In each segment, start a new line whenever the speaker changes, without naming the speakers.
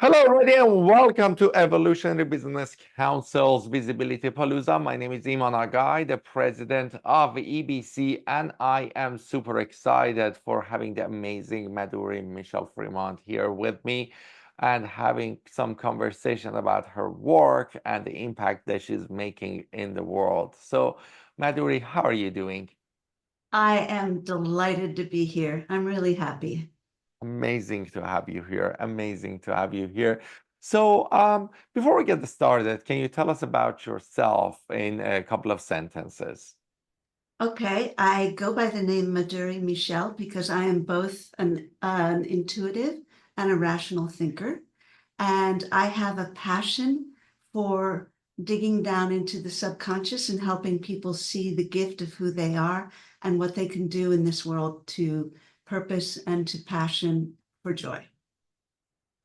Hello, everybody, and welcome to Evolutionary Business Council's Visibility Palooza. My name is Iman Agai, the president of EBC, and I am super excited for having the amazing Madhuri Michele Fremont here with me and having some conversation about her work and the impact that she's making in the world. So, Madhuri, how are you doing?
I am delighted to be here. I'm really happy.
Amazing to have you here. Amazing to have you here. So, before we get started, can you tell us about yourself in a couple of sentences?
Okay, I go by the name Madhuri Michele because I am both an intuitive and a rational thinker. And I have a passion for digging down into the subconscious and helping people see the gift of who they are and what they can do in this world to purpose and to passion for joy.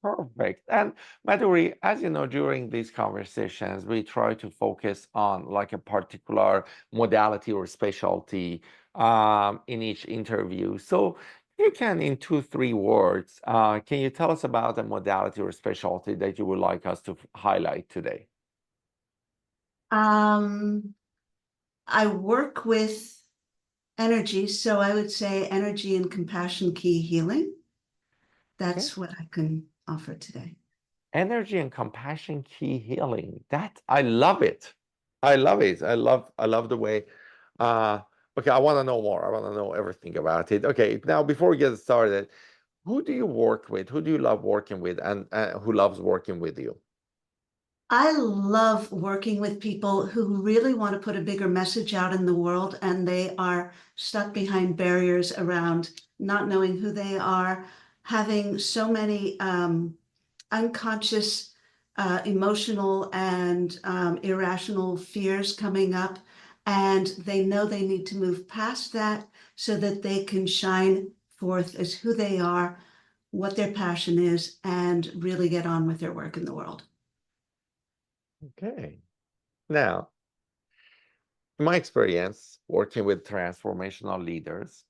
Perfect. And Madhuri, as you know, during these conversations, we try to focus on like a particular modality or specialty in each interview. So you can, in 2, 3 words, can you tell us about a modality or specialty that you would like us to highlight today?
Um, I work with energy, so I would say energy and compassion key healing.
Okay.
That's what I can offer today.
Energy and compassion key healing. That I love it. I love it. I love the way. Uh, okay, I want to know more. I want to know everything about it. Okay, now before we get started, who do you work with? Who do you love working with, and who loves working with you?
I love working with people who really want to put a bigger message out in the world and they are stuck behind barriers around not knowing who they are, having so many unconscious emotional and irrational fears coming up. And they know they need to move past that so that they can shine forth as who they are, what their passion is, and really get on with their work in the world.
Okay. Now, in my experience working with transformational leaders,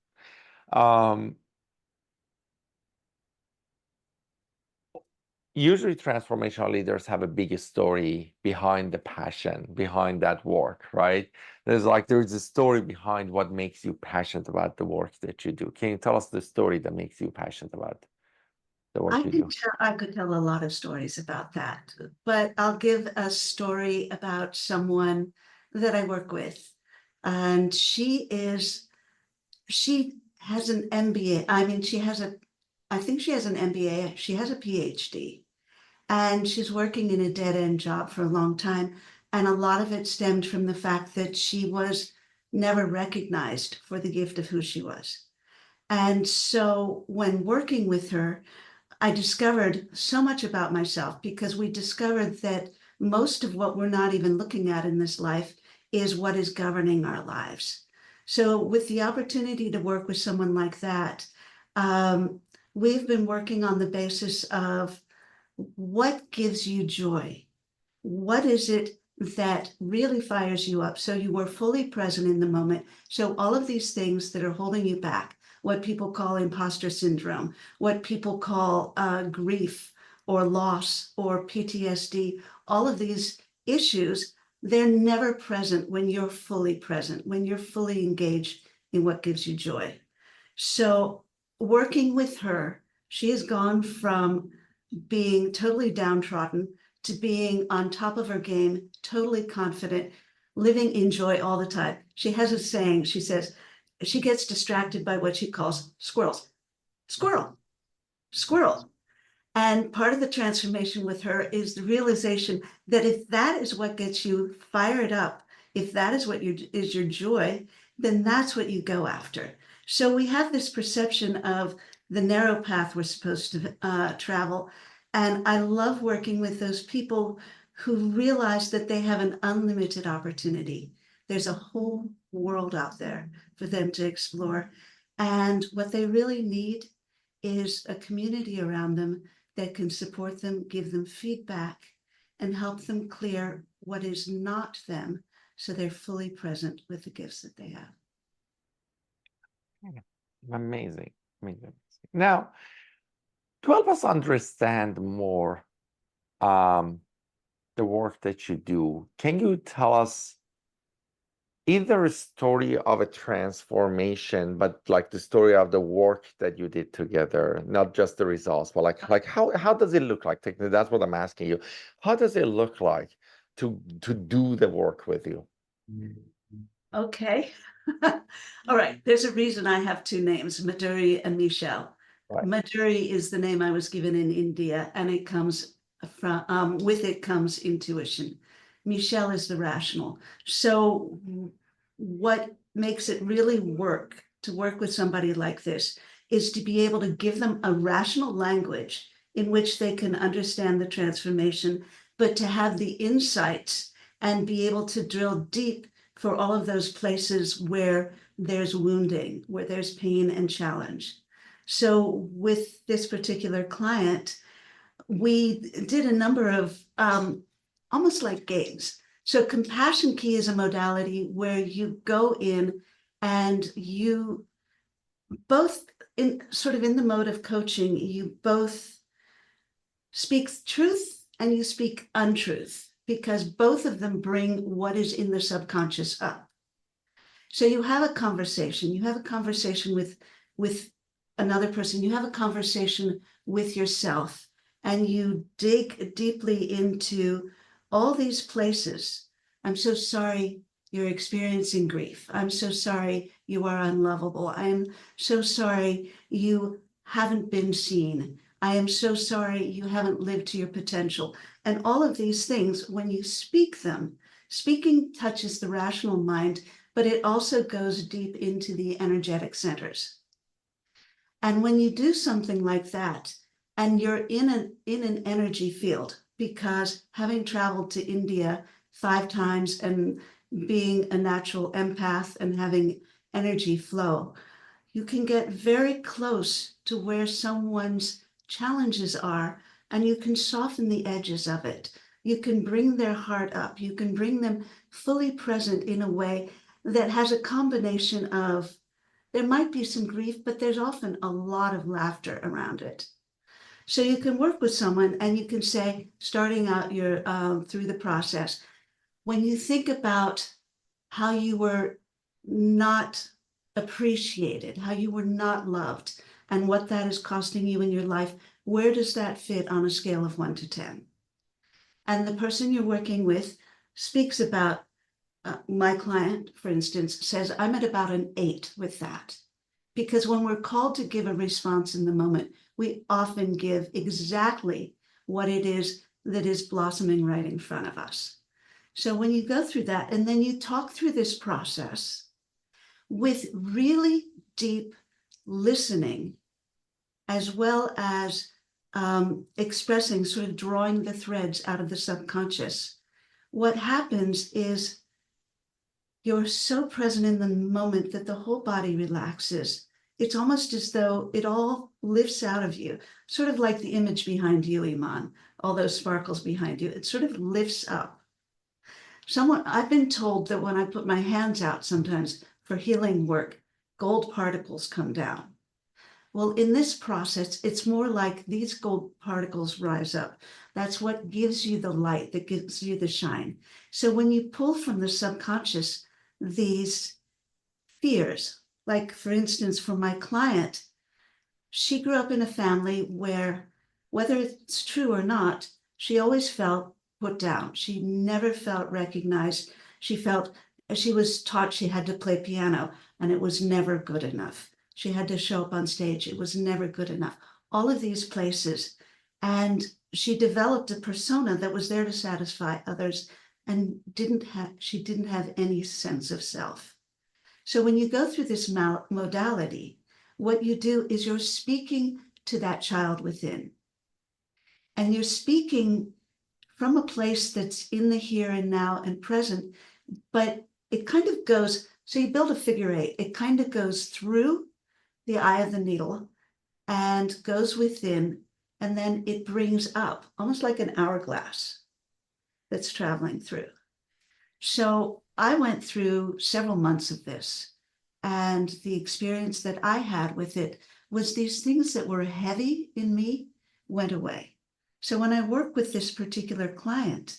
um, usually transformational leaders have a big story behind the passion behind that work, right? There's a story behind what makes you passionate about the work that you do. Can you tell us the story that makes you passionate about the work you do?
I could tell a lot of stories about that, but I'll give a story about someone that I work with. And she has an MBA. I mean, I think she has an MBA. She has a PhD, and she's working in a dead end job for a long time. And a lot of it stemmed from the fact that she was never recognized for the gift of who she was. And so when working with her, I discovered so much about myself because we discovered that most of what we're not even looking at in this life is what is governing our lives. So, with the opportunity to work with someone like that, um, we've been working on the basis of what gives you joy? What is it that really fires you up so you are fully present in the moment? So, all of these things that are holding you back, what people call imposter syndrome, what people call grief or loss or PTSD, all of these issues, they're never present when you're fully present, when you're fully engaged in what gives you joy. So, working with her, she has gone from being totally downtrodden to being on top of her game, totally confident, living in joy all the time. She has a saying, she says, she gets distracted by what she calls squirrels. Squirrel, squirrel. And part of the transformation with her is the realization that if that is what gets you fired up, if that is what is your joy, then that's what you go after. So we have this perception of the narrow path we're supposed to travel. And I love working with those people who realize that they have an unlimited opportunity. There's a whole world out there for them to explore. And what they really need is a community around them that can support them, give them feedback, and help them clear what is not them so they're fully present with the gifts that they have.
Amazing, amazing. Now, to help us understand more the work that you do. Can you tell us either a story of a transformation, but like the story of the work that you did together, not just the results, but like how does it look like? Technically, that's what I'm asking you. How does it look like to do the work with you?
Okay. All right. There's a reason I have two names, Madhuri and Michele.
Right.
Madhuri is the name I was given in India, and it comes from, with it comes intuition. Michele is the rational. So what makes it really work to work with somebody like this is to be able to give them a rational language in which they can understand the transformation, but to have the insights and be able to drill deep for all of those places where there's wounding, where there's pain and challenge. So with this particular client, we did a number of almost like games. So Compassion Key is a modality where you go in and you both, in sort of in the mode of coaching, you both speak truth and you speak untruth, because both of them bring what is in the subconscious up. So you have a conversation with another person, you have a conversation with yourself, and you dig deeply into all these places. I'm so sorry you're experiencing grief. I'm so sorry you are unlovable. I am so sorry you haven't been seen. I am so sorry you haven't lived to your potential. And all of these things, when you speak them, speaking touches the rational mind, but it also goes deep into the energetic centers. And when you do something like that, and you're in an energy field, because having traveled to India 5 times and being a natural empath and having energy flow, you can get very close to where someone's challenges are, and you can soften the edges of it. You can bring their heart up. You can bring them fully present in a way that has a combination of, there might be some grief, but there's often a lot of laughter around it. So you can work with someone and you can say, starting out your through the process, when you think about how you were not appreciated, how you were not loved, and what that is costing you in your life, where does that fit on a scale of 1 to 10? And the person you're working with speaks about, my client, for instance, says, I'm at about an 8 with that. Because when we're called to give a response in the moment, we often give exactly what it is that is blossoming right in front of us. So when you go through that, and then you talk through this process with really deep listening, as well as expressing, sort of drawing the threads out of the subconscious, what happens is you're so present in the moment that the whole body relaxes. It's almost as though it all lifts out of you, sort of like the image behind you, Iman, all those sparkles behind you. It sort of lifts up. I've been told that when I put my hands out sometimes for healing work, gold particles come down. Well, in this process, it's more like these gold particles rise up. That's what gives you the light, that gives you the shine. So when you pull from the subconscious these fears, like for instance, for my client, she grew up in a family where, whether it's true or not, she always felt put down. She never felt recognized. She was taught she had to play piano, and it was never good enough. She had to show up on stage. It was never good enough. All of these places. And she developed a persona that was there to satisfy others, and she didn't have any sense of self. So when you go through this modality, what you do is you're speaking to that child within. And you're speaking from a place that's in the here and now and present, but it kind of goes, so you build a figure 8, it kind of goes through the eye of the needle and goes within, and then it brings up, almost like an hourglass that's traveling through. So I went through several months of this, and the experience that I had with it was these things that were heavy in me went away. So when I work with this particular client,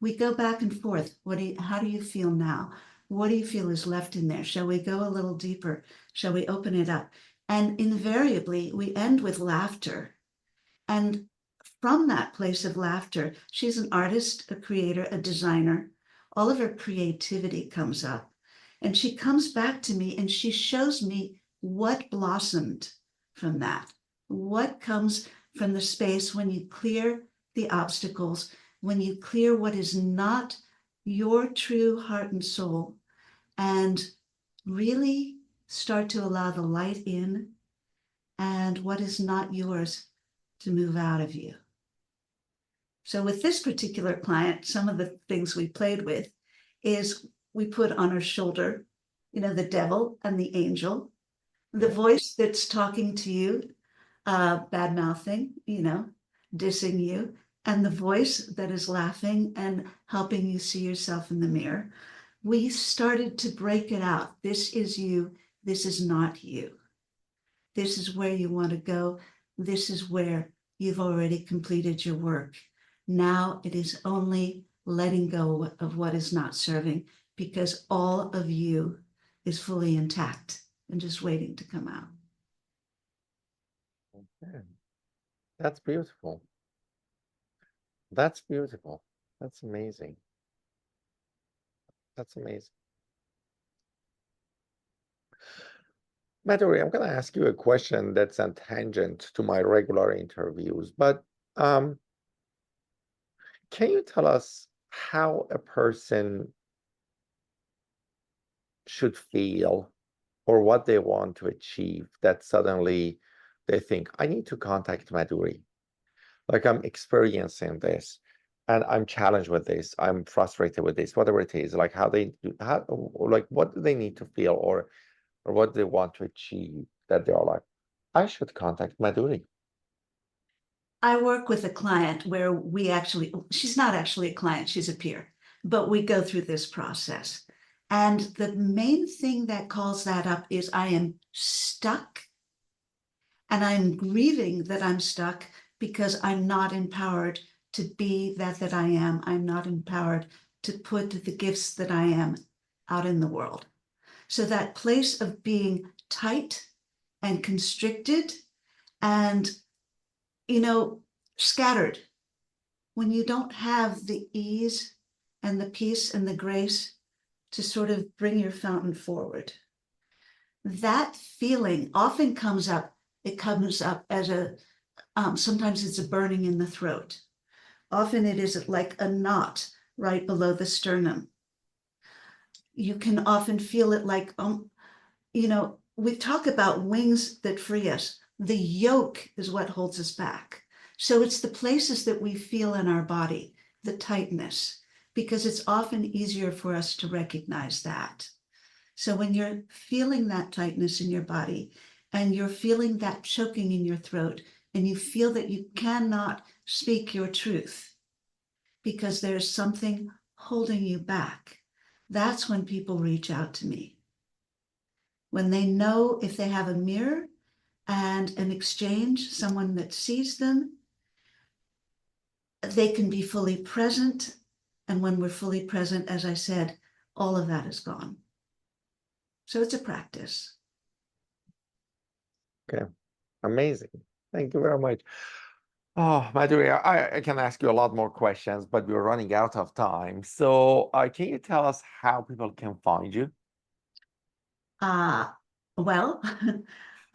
we go back and forth. How do you feel now? What do you feel is left in there? Shall we go a little deeper? Shall we open it up? And invariably, we end with laughter. And from that place of laughter, she's an artist, a creator, a designer. All of her creativity comes up. And she comes back to me and she shows me what blossomed from that. What comes from the space when you clear the obstacles, when you clear what is not your true heart and soul, and really start to allow the light in and what is not yours to move out of you. So with this particular client, some of the things we played with is we put on her shoulder, the devil and the angel, the voice that's talking to you, bad mouthing, dissing you, and the voice that is laughing and helping you see yourself in the mirror. We started to break it out. This is you. This is not you. This is where you want to go. This is where you've already completed your work. Now it is only letting go of what is not serving, because all of you is fully intact and just waiting to come out.
Okay. That's beautiful. That's beautiful. That's amazing. That's amazing. Madhuri, I'm going to ask you a question that's a tangent to my regular interviews, but can you tell us how a person should feel or what they want to achieve that suddenly they think, I need to contact Madhuri? Like, I'm experiencing this and I'm challenged with this, I'm frustrated with this, whatever it is, like what do they need to feel or what they want to achieve that they are like, I should contact Madhuri?
I work with a client where she's not actually a client, she's a peer, but we go through this process. And the main thing that calls that up is I am stuck, and I'm grieving that I'm stuck because I'm not empowered to be that I am. I'm not empowered to put the gifts that I am out in the world. So that place of being tight and constricted and, scattered, when you don't have the ease and the peace and the grace to sort of bring your fountain forward. That feeling often comes up. It comes up as sometimes it's a burning in the throat. Often it is like a knot right below the sternum. You can often feel it like, we talk about wings that free us. The yoke is what holds us back. So it's the places that we feel in our body, the tightness, because it's often easier for us to recognize that. So when you're feeling that tightness in your body and you're feeling that choking in your throat and you feel that you cannot speak your truth because there's something holding you back, that's when people reach out to me. When they know if they have a mirror and an exchange, someone that sees them, they can be fully present. And when we're fully present, as I said, all of that is gone. So it's a practice.
Okay, amazing. Thank you very much. Oh, Madhuri, I can ask you a lot more questions, but we're running out of time. So can you tell us how people can find you?
Well,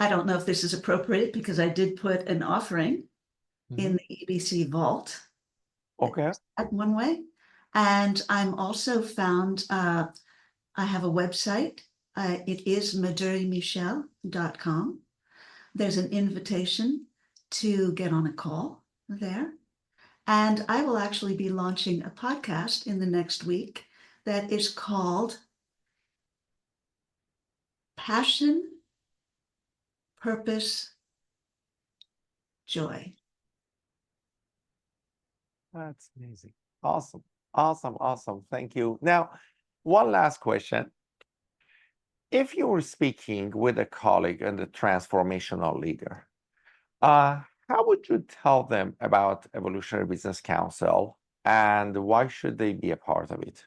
I don't know if this is appropriate because I did put an offering in the EBC vault.
Okay.
One way. And I'm also found, I have a website. It is madhurimichele.com. There's an invitation to get on a call there. And I will actually be launching a podcast in the next week that is called Passion, Purpose, Joy.
That's amazing. Awesome. Awesome. Awesome. Thank you. Now, one last question. If you were speaking with a colleague and a transformational leader, how would you tell them about Evolutionary Business Council and why should they be a part of it?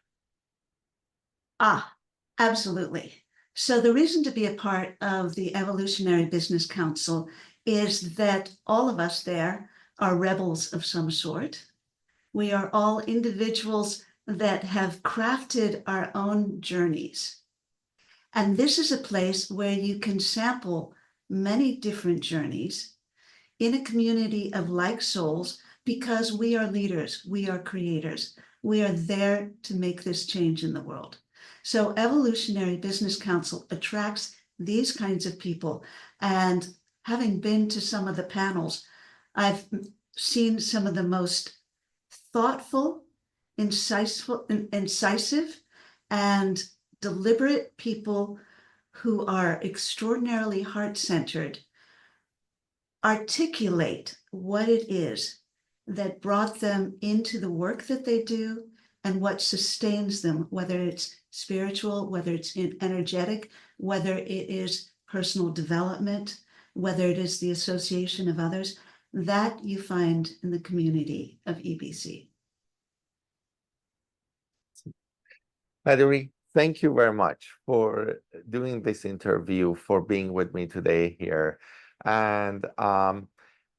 Absolutely. So the reason to be a part of the Evolutionary Business Council is that all of us there are rebels of some sort. We are all individuals that have crafted our own journeys. And this is a place where you can sample many different journeys in a community of like souls, because we are leaders, we are creators, we are there to make this change in the world. So Evolutionary Business Council attracts these kinds of people. And having been to some of the panels, I've seen some of the most thoughtful, incisive, and deliberate people who are extraordinarily heart-centered articulate what it is that brought them into the work that they do and what sustains them, whether it's spiritual, whether it's energetic, whether it is personal development, whether it is the association of others. That you find in the community of EBC.
Madhuri, thank you very much for doing this interview, for being with me today here. And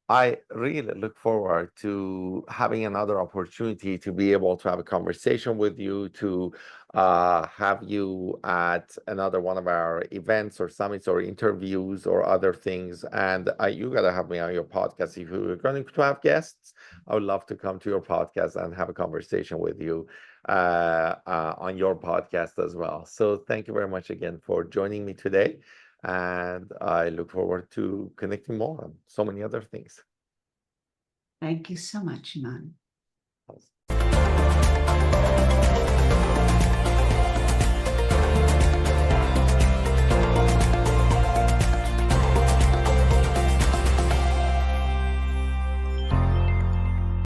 I really look forward to having another opportunity to be able to have a conversation with you, to have you at another one of our events or summits or interviews or other things. And you got to have me on your podcast. If you're going to have guests, I would love to come to your podcast and have a conversation with you on your podcast as well. So thank you very much again for joining me today. And I look forward to connecting more on so many other things.
Thank you so much, Iman.